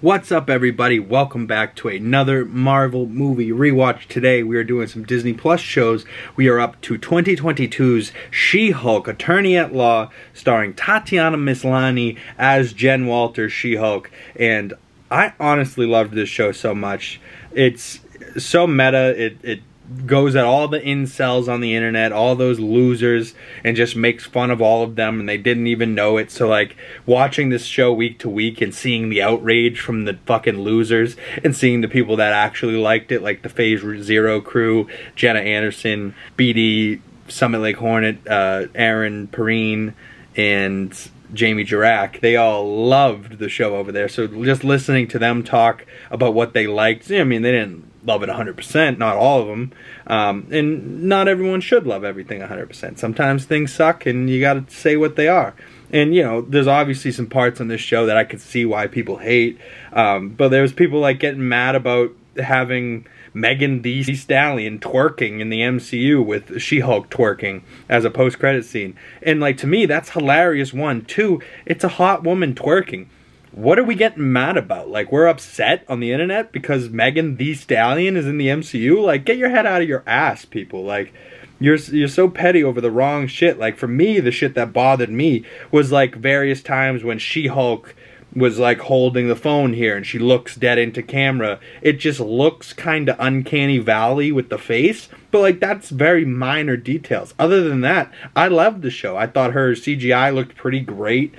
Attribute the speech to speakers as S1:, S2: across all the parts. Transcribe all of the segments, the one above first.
S1: What's up, everybody? Welcome back to another Marvel movie rewatch. Today we are doing some Disney Plus shows. We are up to 2022's She-Hulk, Attorney at Law, starring TATIANA MASLANY as Jen Walters, She-Hulk. And I honestly loved this show so much. It's so meta. It goes at all the incels on the internet, all those losers, and just makes fun of all of them, and they didn't even know it. So like watching this show week to week and seeing the outrage from the fucking losers and seeing the people that actually liked it, like the Phase Zero crew, Jenna Anderson, BD, Summit Lake Hornet, Aaron Perrine, and Jamie Jirak, they all loved the show over there. So just listening to them talk about what they liked, I mean, they didn't love it 100%, not all of them, and not everyone should love everything 100%. Sometimes things suck and you gotta say what they are. And you know, there's obviously some parts on this show that I could see why people hate, but there's people like getting mad about having Megan Thee Stallion twerking in the MCU with She-Hulk twerking as a post-credit scene. And like, to me, that's hilarious. One. Two, it's a hot woman twerking. What are we getting mad about? Like, we're upset on the internet because Megan Thee Stallion is in the MCU? Like, get your head out of your ass, people. Like, you're so petty over the wrong shit. Like, for me, the shit that bothered me was like various times when She-Hulk was like holding the phone here and she looks dead into camera. It just looks kind of uncanny valley with the face, but like that's very minor details. Other than that, I loved the show. I thought her CGI looked pretty great.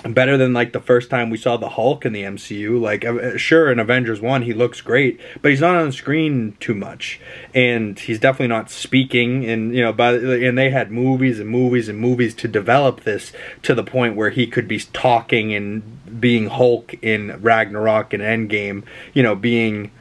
S1: Better than like the first time we saw the Hulk in the MCU. Like, sure, in Avengers 1 he looks great, but he's not on the screen too much, and he's definitely not speaking. And you know, and they had movies and movies and movies to develop this to the point where he could be talking and being Hulk in Ragnarok and Endgame, you know, being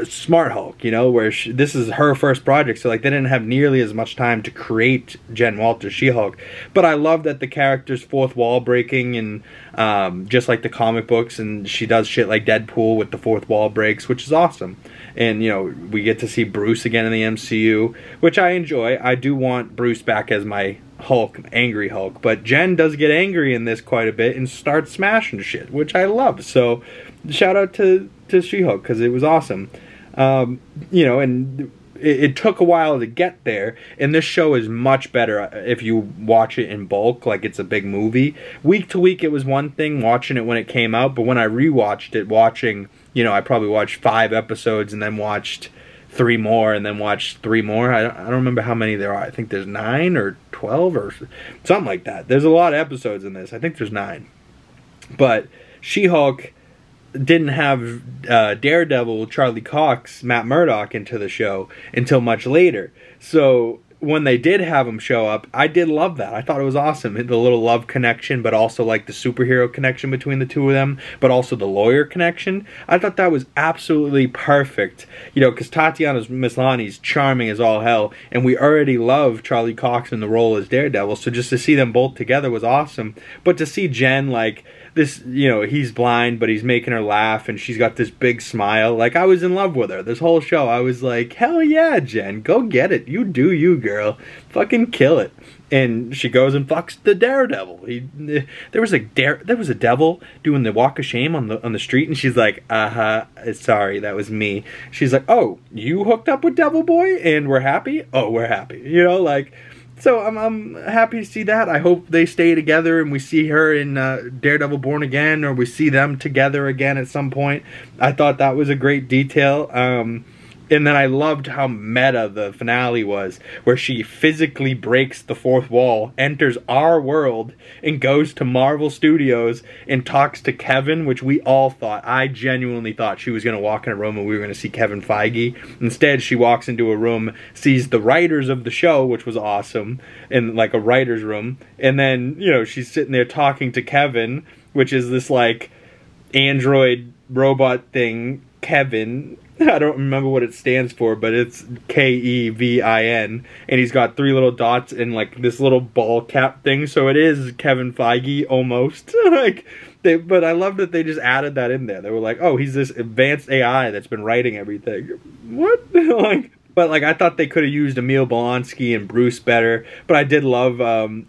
S1: Smart Hulk, you know, where this is her first project, so like they didn't have nearly as much time to create Jen Walters She-Hulk. But I love that the character's fourth wall breaking, and just like the comic books, and she does shit like Deadpool with the fourth wall breaks, which is awesome. And you know, we get to see Bruce again in the MCU, which I enjoy. I do want Bruce back as my Hulk, Angry Hulk, but Jen does get angry in this quite a bit and starts smashing shit, which I love. So shout out to She-Hulk, because it was awesome. You know, and it took a while to get there, and this show is much better if you watch it in bulk, like it's a big movie. Week to week it was one thing, watching it when it came out, but when I rewatched it, you know, I probably watched 5 episodes and then watched 3 more and then watched 3 more. I don't remember how many there are. I think there's 9 or 12 or something like that. There's a lot of episodes in this. I think there's 9. But She-Hulk didn't have Daredevil, Charlie Cox, Matt Murdock into the show until much later. So when they did have him show up, I did love that. I thought it was awesome. The little love connection, but also like the superhero connection between the two of them, but also the lawyer connection. I thought that was absolutely perfect. You know, because Tatiana Maslany's charming as all hell, and we already love Charlie Cox in the role as Daredevil, so just to see them both together was awesome. But to see Jen, like, this, you know, he's blind, but he's making her laugh, and she's got this big smile. Like, I was in love with her. This whole show, I was like, hell yeah, Jen, go get it. You do you, girl. Fucking kill it. And she goes and fucks the Daredevil. There was a devil doing the walk of shame on the street, and she's like, sorry, that was me. She's like, oh, you hooked up with Devil Boy, and we're happy? Oh, we're happy. You know, like, so I'm happy to see that. I hope they stay together and we see her in Daredevil Born Again, or we see them together again at some point. I thought that was a great detail. And then I loved how meta the finale was, where she physically breaks the fourth wall, enters our world, and goes to Marvel Studios and talks to Kevin, which we all thought, I genuinely thought she was going to walk in a room and we were going to see Kevin Feige. Instead, she walks into a room, sees the writers of the show, which was awesome, in like a writer's room, and then, you know, she's sitting there talking to Kevin, which is this like android robot thing, Kevin. I don't remember what it stands for, but it's Kevin, and he's got 3 little dots and like this little ball cap thing, so it is Kevin Feige almost. Like, but I love that they just added that in there. They were like, oh, he's this advanced AI that's been writing everything. What? Like, But like, I thought they could have used Emil Blonsky and Bruce better. But I did love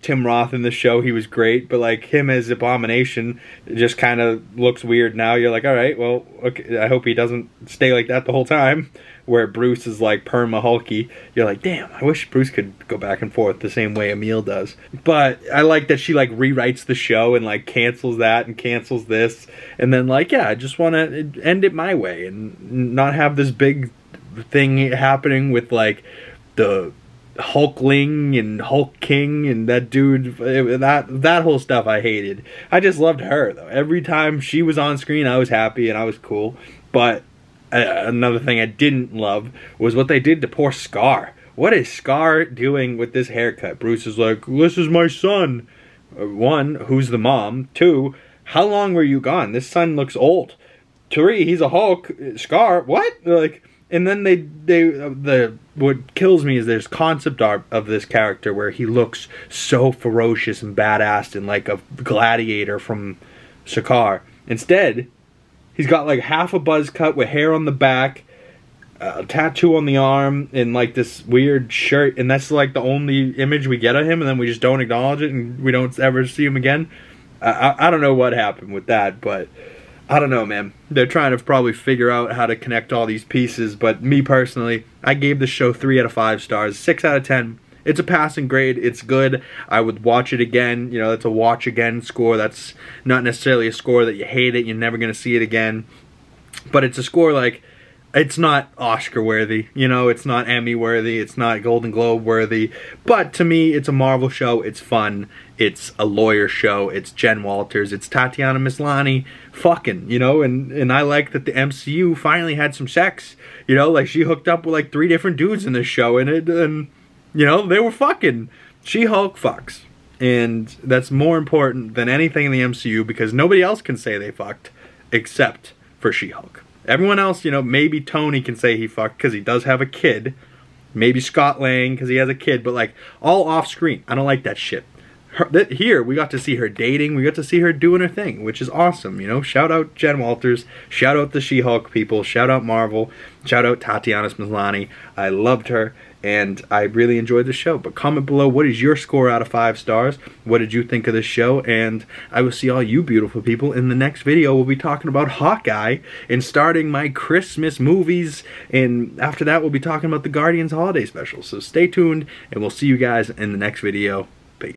S1: Tim Roth in the show. He was great. But like, him as Abomination just kind of looks weird now. You're like, all right, well, okay, I hope he doesn't stay like that the whole time. Where Bruce is like perma hulky. You're like, damn, I wish Bruce could go back and forth the same way Emil does. But I like that she like rewrites the show and like cancels that and cancels this. And then like, yeah, I just want to end it my way and not have this big thing happening with like the Hulkling and Hulk King and that dude. That whole stuff I hated. I just loved her though. Every time she was on screen, I was happy and I was cool. But another thing I didn't love was what they did to poor Scar. What is Scar doing with this haircut? Bruce is like, this is my son. One, who's the mom? Two, how long were you gone? This son looks old. Three, he's a Hulk. Scar, what? Like, and then what kills me is there's concept art of this character where he looks so ferocious and badass and like a gladiator from Sakaar. Instead, he's got like half a buzz cut with hair on the back, a tattoo on the arm, and like this weird shirt. And that's like the only image we get of him, and then we just don't acknowledge it, and we don't ever see him again. I don't know what happened with that, but I don't know, man. They're trying to probably figure out how to connect all these pieces, but me personally, I gave the show 3 out of 5 stars, 6 out of 10. It's a passing grade. It's good. I would watch it again. You know, that's a watch again score. That's not necessarily a score that you hate it. You're never going to see it again. But it's a score like, it's not Oscar worthy. You know, it's not Emmy worthy. It's not Golden Globe worthy. But to me, it's a Marvel show. It's fun. It's a lawyer show. It's Jen Walters. It's TATIANA MASLANY fucking, you know. And I like that the MCU finally had some sex. You know, like she hooked up with like 3 different dudes in this show. And you know, they were fucking. She-Hulk fucks. And that's more important than anything in the MCU because nobody else can say they fucked except for She-Hulk. Everyone else, you know, maybe Tony can say he fucked because he does have a kid. Maybe Scott Lang because he has a kid. But like, all off screen. I don't like that shit. Here, we got to see her dating. We got to see her doing her thing, which is awesome, you know. Shout out Jen Walters. Shout out the She-Hulk people. Shout out Marvel. Shout out TATIANA MASLANY. I loved her, and I really enjoyed the show. But comment below, what is your score out of 5 stars? What did you think of this show? And I will see all you beautiful people in the next video. We'll be talking about Hawkeye and starting my Christmas movies. And after that, we'll be talking about the Guardians Holiday Special. So stay tuned, and we'll see you guys in the next video.